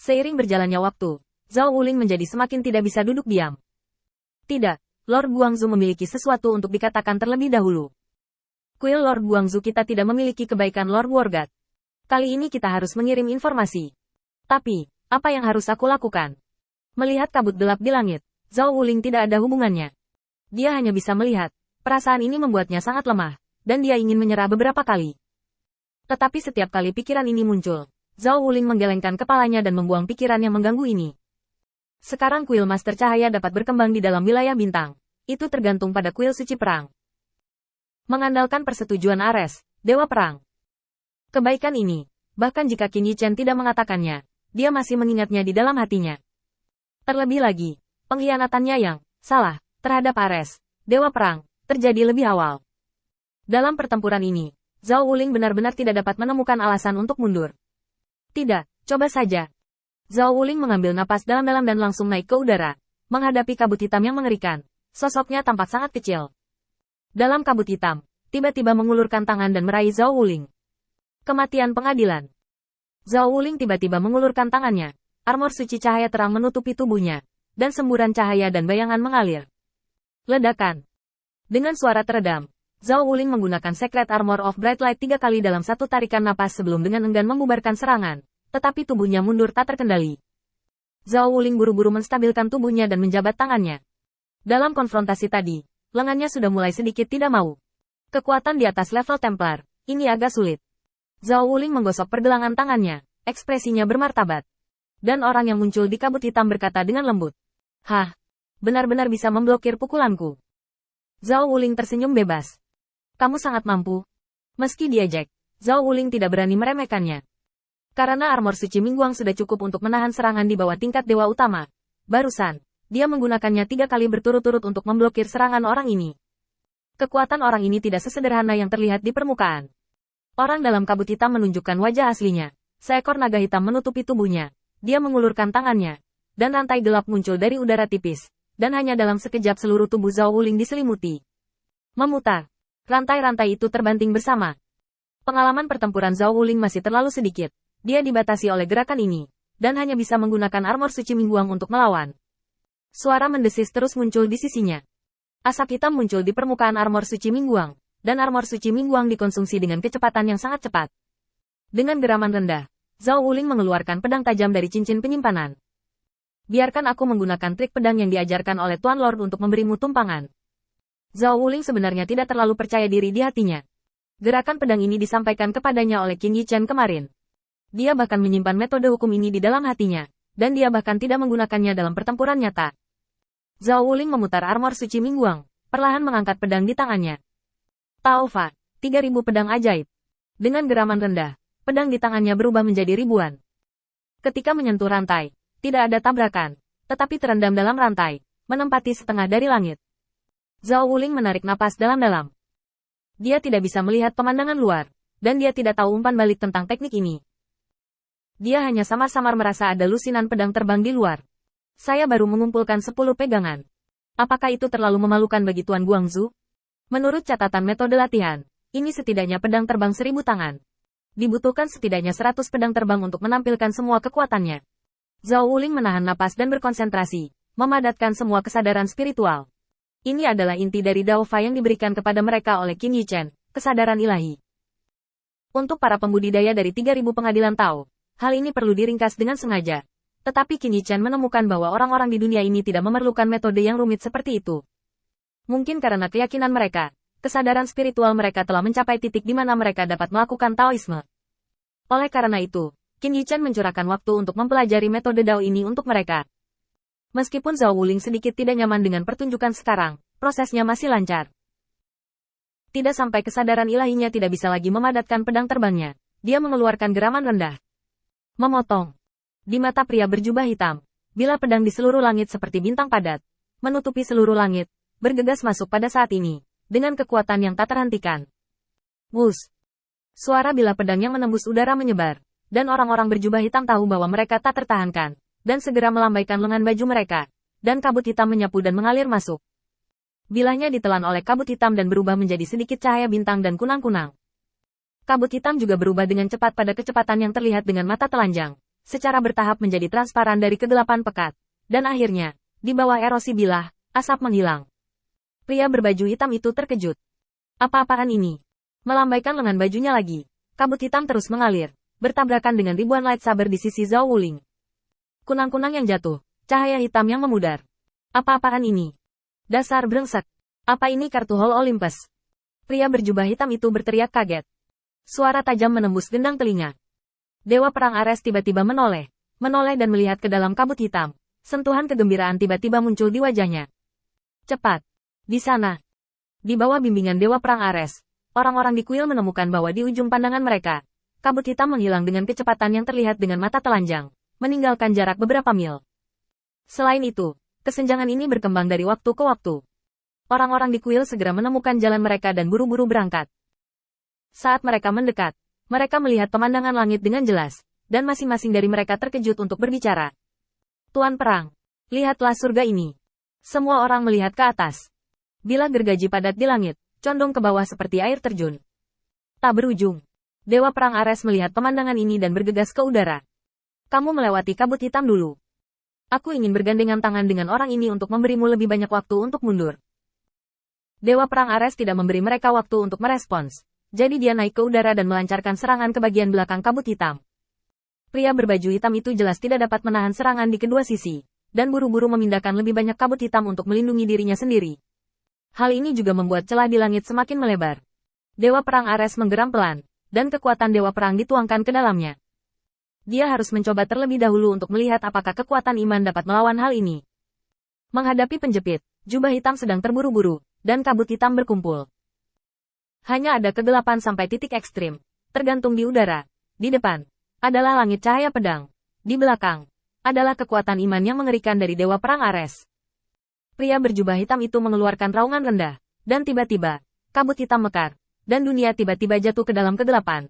Seiring berjalannya waktu, Zhao Wuling menjadi semakin tidak bisa duduk diam. Tidak, Lord Guangzhou memiliki sesuatu untuk dikatakan terlebih dahulu. Kuil Lord Guangzhou kita tidak memiliki kebaikan Lord Wargat. Kali ini kita harus mengirim informasi. Tapi, apa yang harus aku lakukan? Melihat kabut gelap di langit, Zhao Wuling tidak ada hubungannya. Dia hanya bisa melihat, perasaan ini membuatnya sangat lemah, dan dia ingin menyerah beberapa kali. Tetapi setiap kali pikiran ini muncul, Zhao Wuling menggelengkan kepalanya dan membuang pikiran yang mengganggu ini. Sekarang kuil Master Cahaya dapat berkembang di dalam wilayah bintang. Itu tergantung pada kuil suci perang. Mengandalkan persetujuan Ares, Dewa Perang. Kebaikan ini, bahkan jika Qin Yichen tidak mengatakannya, dia masih mengingatnya di dalam hatinya. Terlebih lagi, pengkhianatannya yang salah terhadap Ares, Dewa Perang, terjadi lebih awal. Dalam pertempuran ini, Zhao Wuling benar-benar tidak dapat menemukan alasan untuk mundur. Tidak, coba saja. Zhao Wuling mengambil napas dalam-dalam dan langsung naik ke udara, menghadapi kabut hitam yang mengerikan. Sosoknya tampak sangat kecil. Dalam kabut hitam, tiba-tiba mengulurkan tangan dan meraih Zhao Wuling. Kematian pengadilan. Zhao Wuling tiba-tiba mengulurkan tangannya. Armor suci cahaya terang menutupi tubuhnya, dan semburan cahaya dan bayangan mengalir. Ledakan. Dengan suara teredam, Zhao Wuling menggunakan Secret Armor of Bright Light 3 kali dalam satu tarikan napas sebelum dengan enggan membubarkan serangan, tetapi tubuhnya mundur tak terkendali. Zhao Wuling buru-buru menstabilkan tubuhnya dan menjabat tangannya. Dalam konfrontasi tadi, lengannya sudah mulai sedikit tidak mau. Kekuatan di atas level Templar, ini agak sulit. Zhao Wuling menggosok pergelangan tangannya, ekspresinya bermartabat. Dan orang yang muncul di kabut hitam berkata dengan lembut. Hah, benar-benar bisa memblokir pukulanku. Zhao Wuling tersenyum bebas. Kamu sangat mampu. Meski diejek, Zhao Wuling tidak berani meremehkannya. Karena armor suci Mingguang sudah cukup untuk menahan serangan di bawah tingkat dewa utama. Barusan, dia menggunakannya 3 kali berturut-turut untuk memblokir serangan orang ini. Kekuatan orang ini tidak sesederhana yang terlihat di permukaan. Orang dalam kabut hitam menunjukkan wajah aslinya. Seekor naga hitam menutupi tubuhnya. Dia mengulurkan tangannya. Dan rantai gelap muncul dari udara tipis. Dan hanya dalam sekejap seluruh tubuh Zhao Wuling diselimuti. Memutar. Rantai-rantai itu terbanting bersama. Pengalaman pertempuran Zhao Wuling masih terlalu sedikit. Dia dibatasi oleh gerakan ini. Dan hanya bisa menggunakan armor suci Mingguang untuk melawan. Suara mendesis terus muncul di sisinya. Asap hitam muncul di permukaan armor suci Mingguang, dan armor suci Mingguang dikonsumsi dengan kecepatan yang sangat cepat. Dengan geraman rendah, Zhao Wuling mengeluarkan pedang tajam dari cincin penyimpanan. Biarkan aku menggunakan trik pedang yang diajarkan oleh Tuan Lord untuk memberimu tumpangan. Zhao Wuling sebenarnya tidak terlalu percaya diri di hatinya. Gerakan pedang ini disampaikan kepadanya oleh Qin Yichen kemarin. Dia bahkan menyimpan metode hukum ini di dalam hatinya, dan dia bahkan tidak menggunakannya dalam pertempuran nyata. Zhao Wuling memutar armor suci Mingguang, perlahan mengangkat pedang di tangannya. Taofa, 3000 pedang ajaib. Dengan geraman rendah, pedang di tangannya berubah menjadi ribuan. Ketika menyentuh rantai, tidak ada tabrakan, tetapi terendam dalam rantai, menempati setengah dari langit. Zhao Wuling menarik napas dalam-dalam. Dia tidak bisa melihat pemandangan luar, dan dia tidak tahu umpan balik tentang teknik ini. Dia hanya samar-samar merasa ada lusinan pedang terbang di luar. Saya baru mengumpulkan 10 pegangan. Apakah itu terlalu memalukan bagi Tuan Guangzhou? Menurut catatan metode latihan, ini setidaknya pedang terbang 1000 tangan. Dibutuhkan setidaknya 100 pedang terbang untuk menampilkan semua kekuatannya. Zhao Wuling menahan napas dan berkonsentrasi, memadatkan semua kesadaran spiritual. Ini adalah inti dari Daofa yang diberikan kepada mereka oleh Qin Yichen, kesadaran ilahi. Untuk para pembudidaya dari 3000 pengadilan Tao, hal ini perlu diringkas dengan sengaja. Tetapi Qin Yichen menemukan bahwa orang-orang di dunia ini tidak memerlukan metode yang rumit seperti itu. Mungkin karena keyakinan mereka, kesadaran spiritual mereka telah mencapai titik di mana mereka dapat melakukan Taoisme. Oleh karena itu, Qin Yichen mencurahkan waktu untuk mempelajari metode Dao ini untuk mereka. Meskipun Zhao Wuling sedikit tidak nyaman dengan pertunjukan sekarang, prosesnya masih lancar. Tidak sampai kesadaran ilahinya tidak bisa lagi memadatkan pedang terbangnya, dia mengeluarkan geraman rendah. Memotong. Di mata pria berjubah hitam, bila pedang di seluruh langit seperti bintang padat, menutupi seluruh langit, bergegas masuk pada saat ini, dengan kekuatan yang tak terhentikan. Wus! Suara bila pedang yang menembus udara menyebar, dan orang-orang berjubah hitam tahu bahwa mereka tak tertahankan, dan segera melambaikan lengan baju mereka, dan kabut hitam menyapu dan mengalir masuk. Bilahnya ditelan oleh kabut hitam dan berubah menjadi sedikit cahaya bintang dan kunang-kunang. Kabut hitam juga berubah dengan cepat pada kecepatan yang terlihat dengan mata telanjang. secara bertahap menjadi transparan dari kegelapan pekat. Dan akhirnya, di bawah erosi bilah, asap menghilang. Pria berbaju hitam itu terkejut. Apa-apaan ini? Melambaikan lengan bajunya lagi. Kabut hitam terus mengalir, bertabrakan dengan ribuan lightsaber di sisi Zhao Wuling. Kunang-kunang yang jatuh, cahaya hitam yang memudar. Apa-apaan ini? Dasar brengsek. Apa ini kartu Hall Olympus? Pria berjubah hitam itu berteriak kaget. Suara tajam menembus gendang telinga. Dewa Perang Ares tiba-tiba menoleh dan melihat ke dalam kabut hitam. Sentuhan kegembiraan tiba-tiba muncul di wajahnya. Cepat. Di sana. Di bawah bimbingan Dewa Perang Ares, orang-orang di kuil menemukan bahwa di ujung pandangan mereka, kabut hitam menghilang dengan kecepatan yang terlihat dengan mata telanjang, meninggalkan jarak beberapa mil. Selain itu, kesenjangan ini berkembang dari waktu ke waktu. Orang-orang di kuil segera menemukan jalan mereka dan buru-buru berangkat. Saat mereka mendekat, mereka melihat pemandangan langit dengan jelas, dan masing-masing dari mereka terkejut untuk berbicara. Tuan Perang, lihatlah surga ini. Semua orang melihat ke atas. Bila gergaji padat di langit, condong ke bawah seperti air terjun. Tak berujung. Dewa Perang Ares melihat pemandangan ini dan bergegas ke udara. Kamu melewati kabut hitam dulu. Aku ingin bergandengan tangan dengan orang ini untuk memberimu lebih banyak waktu untuk mundur. Dewa Perang Ares tidak memberi mereka waktu untuk merespons. Jadi dia naik ke udara dan melancarkan serangan ke bagian belakang kabut hitam. Pria berbaju hitam itu jelas tidak dapat menahan serangan di kedua sisi, dan buru-buru memindahkan lebih banyak kabut hitam untuk melindungi dirinya sendiri. Hal ini juga membuat celah di langit semakin melebar. Dewa Perang Ares menggeram pelan, dan kekuatan Dewa Perang dituangkan ke dalamnya. Dia harus mencoba terlebih dahulu untuk melihat apakah kekuatan iman dapat melawan hal ini. Menghadapi penjepit, jubah hitam sedang terburu-buru, dan kabut hitam berkumpul. Hanya ada kegelapan sampai titik ekstrim, tergantung di udara. Di depan adalah langit cahaya pedang. Di belakang adalah kekuatan iman yang mengerikan dari Dewa Perang Ares. Pria berjubah hitam itu mengeluarkan raungan rendah, dan tiba-tiba, kabut hitam mekar, dan dunia tiba-tiba jatuh ke dalam kegelapan.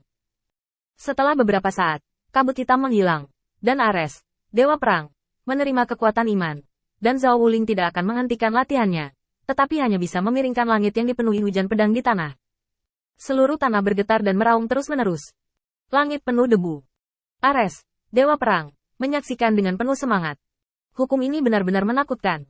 Setelah beberapa saat, kabut hitam menghilang, dan Ares, Dewa Perang, menerima kekuatan iman, dan Zhao Wuling tidak akan menghentikan latihannya, tetapi hanya bisa memiringkan langit yang dipenuhi hujan pedang di tanah. Seluruh tanah bergetar dan meraung terus-menerus. Langit penuh debu. Ares, Dewa Perang, menyaksikan dengan penuh semangat. Hukum ini benar-benar menakutkan.